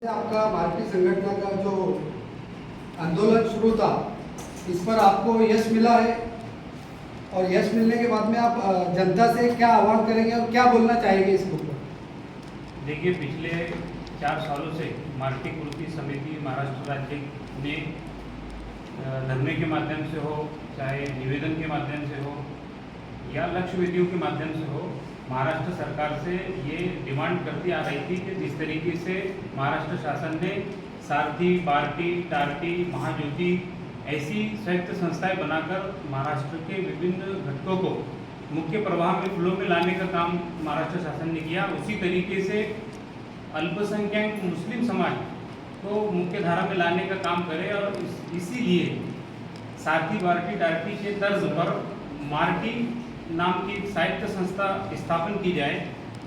आपका भारतीय संगठन का जो आंदोलन शुरू था, इस पर आपको यश मिला है और यश मिलने के बाद में आप जनता से क्या आह्वान करेंगे और क्या बोलना चाहेंगे इसके ऊपर? देखिए, पिछले 4 सालों से मार्टी कृति समिति महाराष्ट्र राज्य ने धरने के माध्यम से हो, चाहे निवेदन के माध्यम से हो या लक्ष्य वेदियों के माध्यम से हो, महाराष्ट्र सरकार से ये डिमांड करती आ रही थी कि जिस तरीके से महाराष्ट्र शासन ने सारथी, बार्टी, टार्टी, महाज्योति ऐसी संयुक्त संस्थाएं बनाकर महाराष्ट्र के विभिन्न घटकों को मुख्य प्रवाह में फ्लो में लाने का काम महाराष्ट्र शासन ने किया, उसी तरीके से अल्पसंख्यक मुस्लिम समाज को मुख्य धारा में लाने का काम करे और इसीलिए सारथी, बार्टी, टार्टी के तर्ज पर मार्टी नाम की साहित्य संस्था स्थापन की जाए।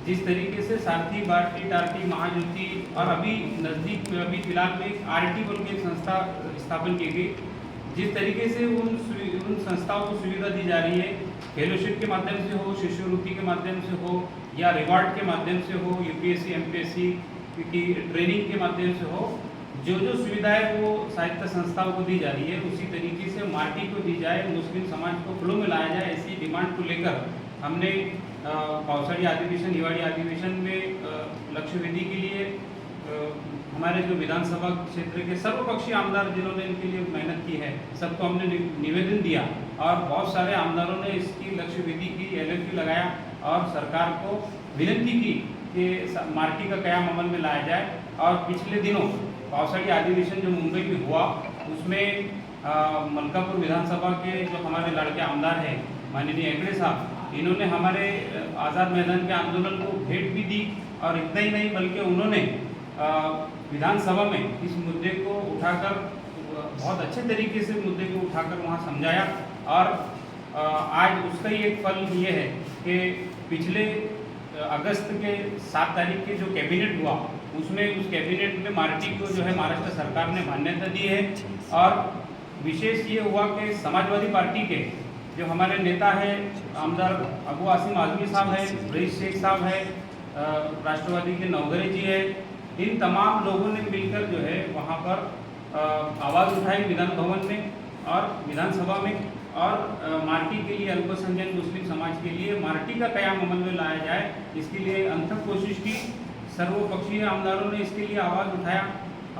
जिस तरीके से सारथी, बार्टी, टार्टी, महाज्योति और अभी नज़दीक में अभी फिलहाल में एक आरटी बोल के संस्था स्थापन की गई, जिस तरीके से उन संस्थाओं को सुविधा दी जा रही है, फेलोशिप के माध्यम से हो, शिष्यवृत्ति के माध्यम से हो या रिवार्ड के माध्यम से हो, यूपीएससी एमपीएससी की ट्रेनिंग के माध्यम से हो, जो सुविधाएं वो साहित्य संस्थाओं को दी जा रही है, उसी तरीके से मार्टी को दी जाए, मुस्लिम समाज को फ्लो में लाया जाए। ऐसी डिमांड को लेकर हमने पावसाड़ी अधिवेशन, हिवाड़ी अधिवेशन में लक्ष्य वेदी के लिए हमारे जो विधानसभा क्षेत्र के सर्वपक्षीय आमदार जिन्होंने इनके लिए मेहनत की है, सबको हमने निवेदन दिया और बहुत सारे आमदारों ने इसकी लक्ष्य वेदी की LFQ लगाया और सरकार को विनती की कि मार्टी का कयाम अमल में लाया जाए। और पिछले दिनों पावसाड़ी अधिवेशन जो मुंबई में हुआ, उसमें मलकापुर विधानसभा के जो हमारे लड़के आमदार हैं माननीय हेगड़े साहब, इन्होंने हमारे आज़ाद मैदान के आंदोलन को भेंट भी दी और इतना ही नहीं बल्कि उन्होंने विधानसभा में इस मुद्दे को उठाकर बहुत अच्छे तरीके से मुद्दे को उठाकर वहाँ समझाया और आज उसका ही एक फल ये है कि पिछले अगस्त के 7 तारीख के जो कैबिनेट हुआ, उसमें उस कैबिनेट में मार्टी को जो है महाराष्ट्र सरकार ने मान्यता दी है। और विशेष ये हुआ कि समाजवादी पार्टी के जो हमारे नेता हैं आमदार अबू आसिम आजमी साहब हैं, रईस शेख साहब हैं, राष्ट्रवादी के नवघरे जी है, इन तमाम लोगों ने मिलकर जो है वहाँ पर आवाज़ उठाई विधान भवन में और विधानसभा में और मार्टी के लिए, अल्पसंख्यक मुस्लिम समाज के लिए मार्टी का कयाम अमल में लाया जाए, इसके लिए अनथक कोशिश की। सर्वपक्षीय आमदारों ने इसके लिए आवाज़ उठाया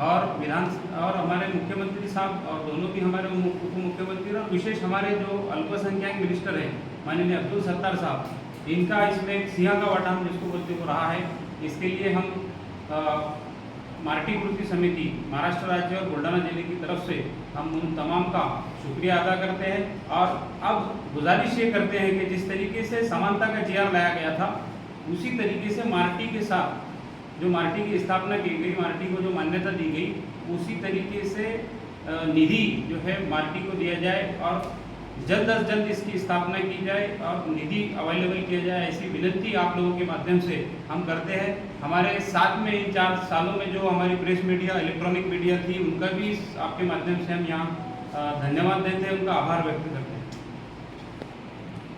और हमारे मुख्यमंत्री साहब और दोनों भी हमारे उप मुख्यमंत्री और विशेष हमारे जो अल्पसंख्यक मिनिस्टर हैं माननीय अब्दुल सत्तार साहब, इनका इसमें सिंह का वाटा हम जिसको बोलते हो रहा है। इसके लिए हम मार्टी कृति समिति महाराष्ट्र राज्य और बुल्ढाना जिले की तरफ से हम उन तमाम का शुक्रिया अदा करते हैं और अब गुजारिश ये करते हैं कि जिस तरीके से समानता का GR लाया गया था, उसी तरीके से मार्टी के साथ जो मार्टी की स्थापना की गई, मार्टी को जो मान्यता दी गई, उसी तरीके से निधि जो है मार्टी को दिया जाए और जल्द अज जल्द इसकी स्थापना की जाए और निधि अवेलेबल किया जाए, ऐसी विनती आप लोगों के माध्यम से हम करते हैं। हमारे साथ में इन 4 सालों में जो हमारी प्रेस मीडिया, इलेक्ट्रॉनिक मीडिया थी, उनका भी आपके माध्यम से हम यहाँ धन्यवाद देते हैं, उनका आभार व्यक्त करते हैं।